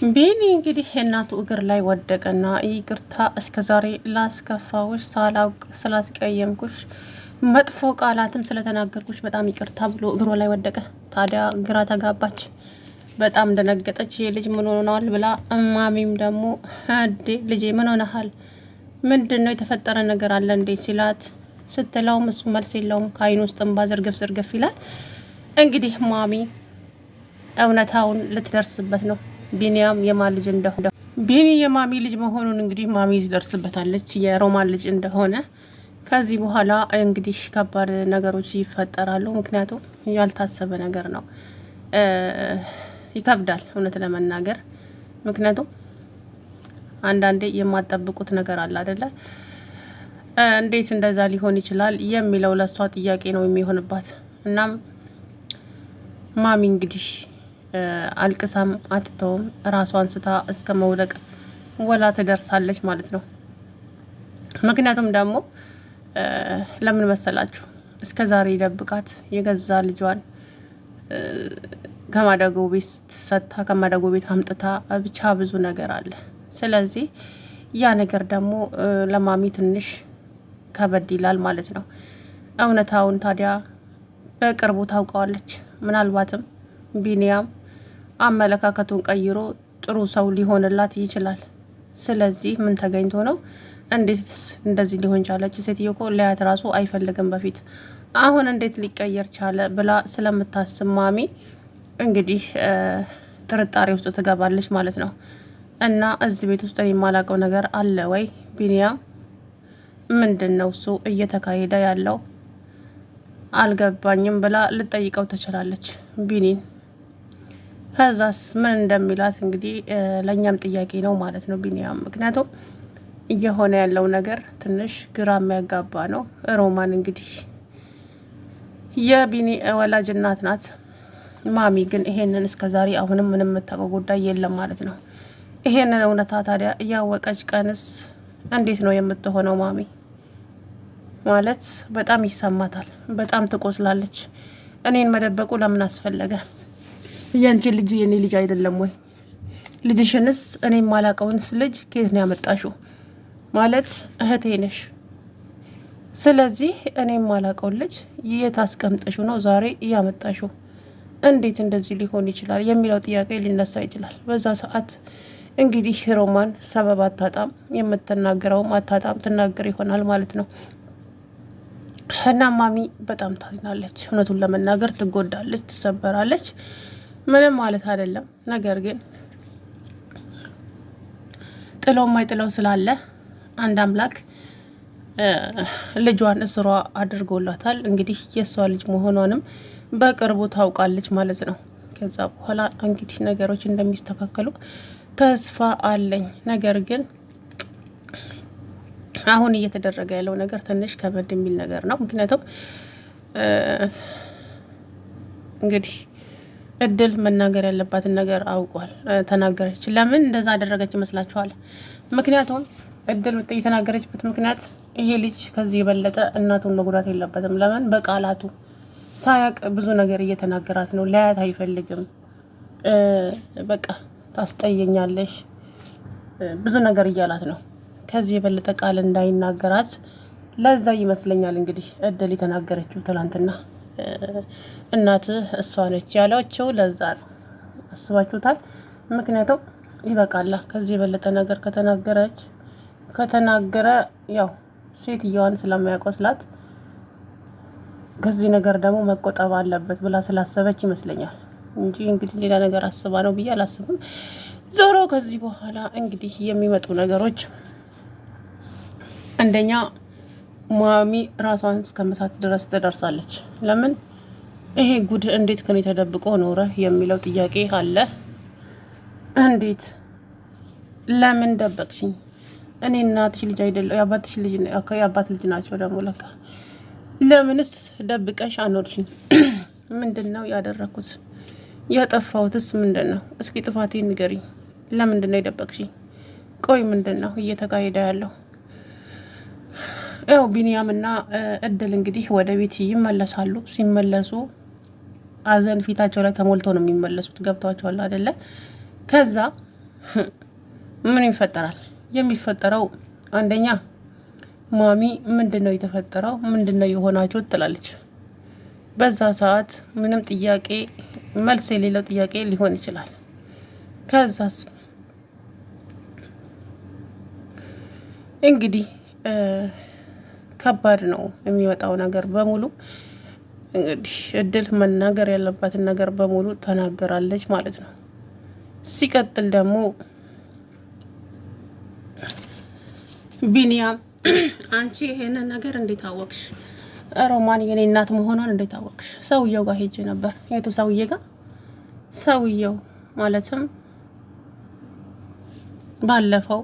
ቢኒ እንግዲህ እናቱ እግር ላይ ወደቀና ይቅርታ እስከዛሬ ላስከፋውሽ ሳላውቅ ስላስቀየምኩሽ መጥፎ ቃላትም ስለተናገርኩሽ በጣም ይቅርታ ብሎ እግሯ ላይ ወደቀ። ታዲያ ግራ ተጋባች፣ በጣም ደነገጠች። የልጅ ምን ሆኗል ብላ እማሚም ደግሞ እንዴ ልጄ ምን ሆነሃል? ምንድነው የተፈጠረ ነገር አለ እንዴ ሲላት ስትለውም እሱ መልስ የለውም። ከአይኑ ውስጥ እንባ ዝርግፍ ይላል። እንግዲህ ማሚ እውነታውን ልትደርስበት ነው። ቢኒያም የማን ልጅ እንደሆነ ቢኒ የማሚ ልጅ መሆኑን እንግዲህ ማሚ ትደርስበታለች፣ የሮማን ልጅ እንደሆነ። ከዚህ በኋላ እንግዲህ ከባድ ነገሮች ይፈጠራሉ። ምክንያቱም ያልታሰበ ነገር ነው። ይከብዳል እውነት ለመናገር። ምክንያቱም አንዳንዴ የማጠብቁት ነገር አለ አይደለ? እንዴት እንደዛ ሊሆን ይችላል የሚለው ለሷ ጥያቄ ነው የሚሆንባት። እናም ማሚ እንግዲህ አልቅሳም አትተውም፣ ራሷን ስታ እስከ መውደቅ ወላ ትደርሳለች ማለት ነው። ምክንያቱም ደግሞ ለምን መሰላችሁ? እስከ ዛሬ ደብቃት የገዛ ልጇን ከማደጎ ቤት ሰጥታ ከማደጎ ቤት አምጥታ ብቻ ብዙ ነገር አለ። ስለዚህ ያ ነገር ደግሞ ለማሚ ትንሽ ከበድ ይላል ማለት ነው። እውነታውን ታዲያ በቅርቡ ታውቀዋለች። ምናልባትም ቢኒያም አመለካከቱን ቀይሮ ጥሩ ሰው ሊሆንላት ይችላል። ስለዚህ ምን ተገኝቶ ነው? እንዴት እንደዚህ ሊሆን ቻለች? ሴትዮ እኮ ሊያት ራሱ አይፈልግም በፊት፣ አሁን እንዴት ሊቀየር ቻለ ብላ ስለምታስብ ማሚ እንግዲህ ጥርጣሬ ውስጥ ትገባለች ማለት ነው። እና እዚህ ቤት ውስጥ የማላውቀው ነገር አለ ወይ? ቢኒያም ምንድን ነው እሱ እየተካሄደ ያለው አልገባኝም ብላ ልጠይቀው ትችላለች ቢኒን። ከዛስ ምን እንደሚላት እንግዲህ ለእኛም ጥያቄ ነው ማለት ነው ቢኒያም። ምክንያቱም እየሆነ ያለው ነገር ትንሽ ግራ የሚያጋባ ነው። ሮማን እንግዲህ የቢኒ ወላጅ እናት ናት። ማሚ ግን ይሄንን እስከዛሬ አሁንም ምንም የምታውቀው ጉዳይ የለም ማለት ነው። ይሄንን እውነታ ታዲያ እያወቀች ቀንስ እንዴት ነው የምትሆነው? ማሚ ማለት በጣም ይሰማታል፣ በጣም ትቆስላለች። እኔን መደበቁ ለምን አስፈለገ? ያንቺ ልጅ የኔ ልጅ አይደለም ወይ? ልጅሽንስ እኔ ማላቀውንስ ልጅ ከየት ነው ያመጣሽው? ማለት እህቴ ነሽ። ስለዚህ እኔ ማላቀውን ልጅ የት አስቀምጠሽው ነው ዛሬ እያመጣሽው? እንዴት እንደዚህ ሊሆን ይችላል የሚለው ጥያቄ ሊነሳ ይችላል። በዛ ሰዓት እንግዲህ ሮማን ሰበብ አታጣም፣ የምትናገረውም አታጣም፣ ትናገር ይሆናል ማለት ነው። እና ማሚ በጣም ታዝናለች። እውነቱን ለመናገር ትጎዳለች፣ ትሰበራለች። ምንም ማለት አይደለም። ነገር ግን ጥሎ ማይጥለው ስላለ አንድ አምላክ ልጇን እስሯ አድርጎላታል። እንግዲህ የእሷ ልጅ መሆኗንም በቅርቡ ታውቃለች ማለት ነው። ከዛ በኋላ እንግዲህ ነገሮች እንደሚስተካከሉ ተስፋ አለኝ። ነገር ግን አሁን እየተደረገ ያለው ነገር ትንሽ ከበድ የሚል ነገር ነው። ምክንያቱም እንግዲህ እድል መናገር ያለባትን ነገር አውቋል፣ ተናገረች። ለምን እንደዛ አደረገች ይመስላችኋል? ምክንያቱም እድል የተናገረችበት ምክንያት ይሄ ልጅ ከዚህ የበለጠ እናቱን መጉዳት የለበትም። ለምን በቃላቱ ሳያቅ ብዙ ነገር እየተናገራት ነው። ሊያያት አይፈልግም። በቃ ታስጠየኛለሽ ብዙ ነገር እያላት ነው። ከዚህ የበለጠ ቃል እንዳይናገራት ለዛ ይመስለኛል እንግዲህ እድል የተናገረችው ትላንትና። እናትህ እሷ ነች ያለችው ለዛ ነው። አስባችሁታል? ምክንያቱም ይበቃላ። ከዚህ የበለጠ ነገር ከተናገረ ያው ሴትየዋን ስለማያቆስላት ከዚህ ነገር ደግሞ መቆጠብ አለበት ብላ ስላሰበች ይመስለኛል እንጂ እንግዲህ ሌላ ነገር አስባ ነው ብዬ አላስብም። ዞሮ ከዚህ በኋላ እንግዲህ የሚመጡ ነገሮች አንደኛ ማሚ ራሷን እስከመሳት ድረስ ትደርሳለች። ለምን ይሄ ጉድ እንዴት ከኔ ተደብቆ ኖረ የሚለው ጥያቄ አለ። እንዴት ለምን ደበቅሽኝ? እኔ እናትሽ ልጅ አይደለሁ? የአባትሽ ልጅ የአባት ልጅ ናቸው ደግሞ ለካ። ለምንስ ደብቀሽ አኖርሽኝ? ምንድን ነው ያደረኩት? ያጠፋሁትስ ምንድን ነው? እስኪ ጥፋቴን ንገሪኝ። ለምንድን ነው የደበቅሽኝ? ቆይ ምንድን ነው እየተካሄደ ያለው? ያው ቢኒያምና እድል እንግዲህ ወደ ቤት ይመለሳሉ። ሲመለሱ አዘን ፊታቸው ላይ ተሞልቶ ነው የሚመለሱት። ገብቷቸዋል አይደለ? ከዛ ምን ይፈጠራል? የሚፈጠረው አንደኛ ማሚ ምንድነው የተፈጠረው? ምንድነው የሆናችሁት? ትላለች። በዛ ሰዓት ምንም ጥያቄ መልስ የሌለው ጥያቄ ሊሆን ይችላል። ከዛስ እንግዲህ ከባድ ነው የሚወጣው ነገር በሙሉ። እንግዲህ እድል መናገር ያለባትን ነገር በሙሉ ተናገራለች ማለት ነው። ሲቀጥል ደግሞ ቢኒያም አንቺ ይሄንን ነገር እንዴት አወቅሽ? ሮማን የኔ እናት መሆኗን እንዴት አወቅሽ? ሰውየው ጋር ሄጄ ነበር። የቱ ሰውዬ ጋር? ሰውየው ማለትም ባለፈው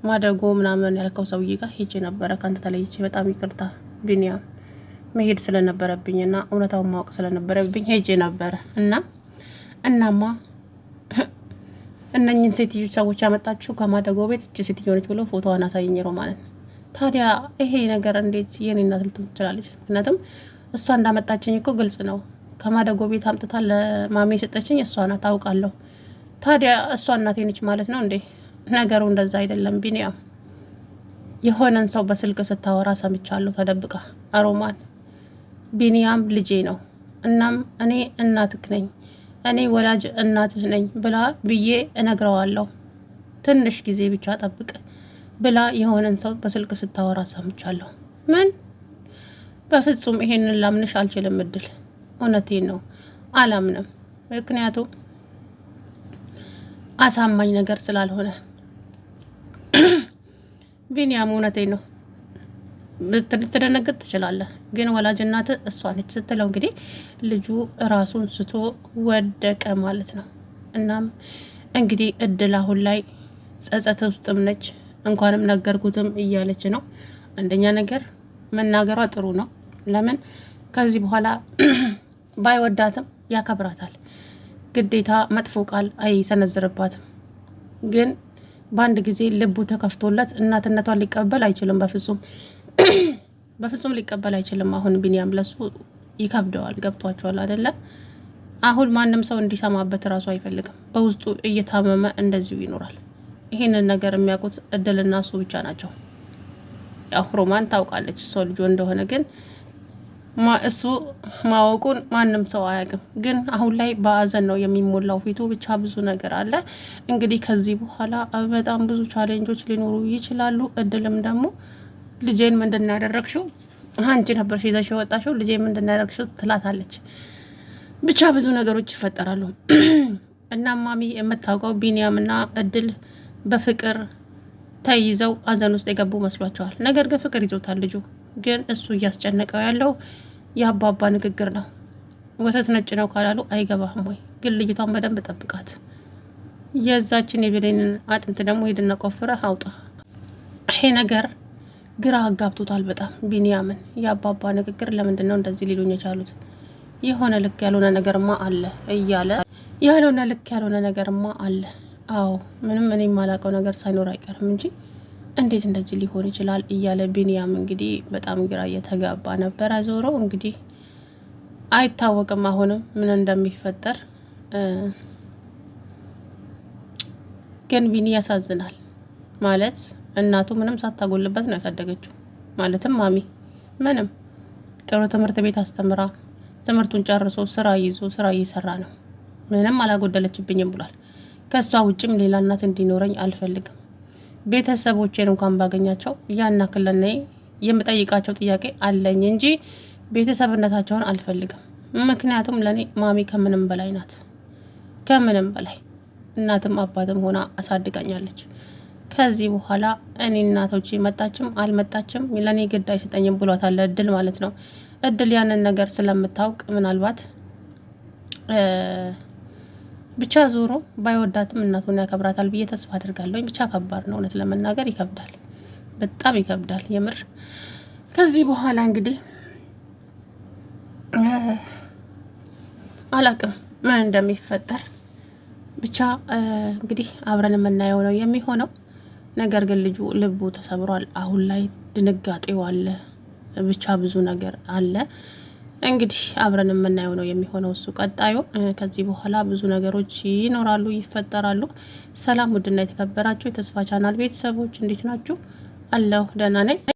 ማደጎ ምናምን ያልከው ሰውዬ ጋር ሄጄ ነበረ ካንተ ተለይቼ። በጣም ይቅርታ ቢኒያም፣ መሄድ ስለነበረብኝና እውነታውን ማወቅ ስለነበረብኝ ሄጄ ነበረ እናማ እነኝን ሴትዮ ሰዎች ያመጣችሁ ከማደጎ ቤት እቺ ሴትዮ ነች ብሎ ፎቶዋን አሳየኝ ሮማንን። ታዲያ ይሄ ነገር እንዴት የኔ እናት ልትሆን ትችላለች? ምክንያቱም እሷ እንዳመጣችኝ እኮ ግልጽ ነው። ከማደጎ ቤት አምጥታ ለማሜ የሰጠችኝ እሷ ናት፣ ታውቃለሁ። ታዲያ እሷ እናቴ ነች ማለት ነው እንዴ? ነገሩ እንደዛ አይደለም ቢኒያም። የሆነን ሰው በስልክ ስታወራ ሰምቻለሁ ተደብቃ። ሮማን ቢኒያም ልጄ ነው፣ እናም እኔ እናትክ ነኝ፣ እኔ ወላጅ እናትህ ነኝ ብላ ብዬ እነግረዋለሁ። ትንሽ ጊዜ ብቻ ጠብቅ ብላ የሆነን ሰው በስልክ ስታወራ ሰምቻለሁ። ምን? በፍጹም ይሄንን ላምንሽ አልችልም እድል። እውነቴን ነው አላምንም። ምክንያቱም አሳማኝ ነገር ስላልሆነ። ቢኒያም እውነቴን ነው ልትደነግጥ ትችላለህ፣ ግን ወላጅ እናትህ እሷ ነች ስትለው እንግዲህ ልጁ ራሱን ስቶ ወደቀ ማለት ነው። እናም እንግዲህ እድል አሁን ላይ ጸጸት ውስጥም ነች። እንኳንም ነገርኩትም እያለች ነው። አንደኛ ነገር መናገሯ ጥሩ ነው። ለምን ከዚህ በኋላ ባይወዳትም ያከብራታል። ግዴታ መጥፎ ቃል አይሰነዝርባትም። ግን በአንድ ጊዜ ልቡ ተከፍቶለት እናትነቷን ሊቀበል አይችልም። በፍጹም ሊቀበል አይችልም። አሁን ቢኒያም ለሱ ይከብደዋል። ገብቷቸዋል አይደለ? አሁን ማንም ሰው እንዲሰማበት እራሱ አይፈልግም። በውስጡ እየታመመ እንደዚሁ ይኖራል። ይሄንን ነገር የሚያውቁት እድልና እሱ ብቻ ናቸው። ያው ሮማን ታውቃለች እሷ ልጁ እንደሆነ፣ ግን እሱ ማወቁን ማንም ሰው አያውቅም። ግን አሁን ላይ በአዘን ነው የሚሞላው ፊቱ። ብቻ ብዙ ነገር አለ። እንግዲህ ከዚህ በኋላ በጣም ብዙ ቻሌንጆች ሊኖሩ ይችላሉ። እድልም ደግሞ ልጄን ምንድን ያደረግሽው? አንቺ ነበርሽ ይዘሽ የወጣሽው። ልጄን ምንድን ያደረግሽው ትላታለች። ብቻ ብዙ ነገሮች ይፈጠራሉ። እና ማሚ የምታውቀው ቢኒያምና እድል በፍቅር ተይዘው አዘን ውስጥ የገቡ መስሏቸዋል። ነገር ግን ፍቅር ይዞታል ልጁ። ግን እሱ እያስጨነቀው ያለው የአባባ ንግግር ነው። ወተት ነጭ ነው ካላሉ አይገባህም ወይ? ግን ልጅቷን በደንብ ጠብቃት። የዛችን የብሌንን አጥንት ደግሞ ሄድና ቆፍረህ አውጣ። ይሄ ነገር ግራ አጋብቶታል በጣም ቢኒያምን። የአባባ ንግግር ለምንድን ነው እንደዚህ ሊሉኝ የቻሉት? የሆነ ልክ ያልሆነ ነገርማ አለ እያለ ያልሆነ ልክ ያልሆነ ነገርማ አለ። አዎ ምንም እኔ የማላውቀው ነገር ሳይኖር አይቀርም እንጂ እንዴት እንደዚህ ሊሆን ይችላል እያለ ቢኒያም እንግዲህ በጣም ግራ እየተጋባ ነበረ። ዞሮ እንግዲህ አይታወቅም አሁንም ምን እንደሚፈጠር። ግን ቢኒ ያሳዝናል። ማለት እናቱ ምንም ሳታጎልበት ነው ያሳደገችው። ማለትም ማሚ ምንም ጥሩ ትምህርት ቤት አስተምራ ትምህርቱን ጨርሶ ስራ ይዞ ስራ እየሰራ ነው። ምንም አላጎደለችብኝም ብሏል። ከሷ ውጭም ሌላ እናት እንዲኖረኝ አልፈልግም። ቤተሰቦቼን እንኳን ባገኛቸው ያናክለኔ የምጠይቃቸው ጥያቄ አለኝ እንጂ ቤተሰብነታቸውን አልፈልግም። ምክንያቱም ለኔ ማሚ ከምንም በላይ ናት። ከምንም በላይ እናትም አባትም ሆና አሳድጋኛለች። ከዚህ በኋላ እኔ እናቶቼ መጣችም አልመጣችም ለኔ ግድ አይሰጠኝም ብሏታል እድል ማለት ነው። እድል ያንን ነገር ስለምታውቅ ምናልባት ብቻ ዞሮ ባይወዳትም እናቱን ያከብራታል ብዬ ተስፋ አድርጋለሁ። ብቻ ከባድ ነው፣ እውነት ለመናገር ይከብዳል፣ በጣም ይከብዳል የምር። ከዚህ በኋላ እንግዲህ አላቅም ምን እንደሚፈጠር ብቻ እንግዲህ አብረን የምናየው ነው የሚሆነው። ነገር ግን ልጁ ልቡ ተሰብሯል። አሁን ላይ ድንጋጤው አለ፣ ብቻ ብዙ ነገር አለ። እንግዲህ አብረን የምናየው ነው የሚሆነው እሱ ቀጣዩ። ከዚህ በኋላ ብዙ ነገሮች ይኖራሉ፣ ይፈጠራሉ። ሰላም ውድና የተከበራችሁ የተስፋ ቻናል ቤተሰቦች እንዴት ናችሁ? አለሁ ደህና ነኝ።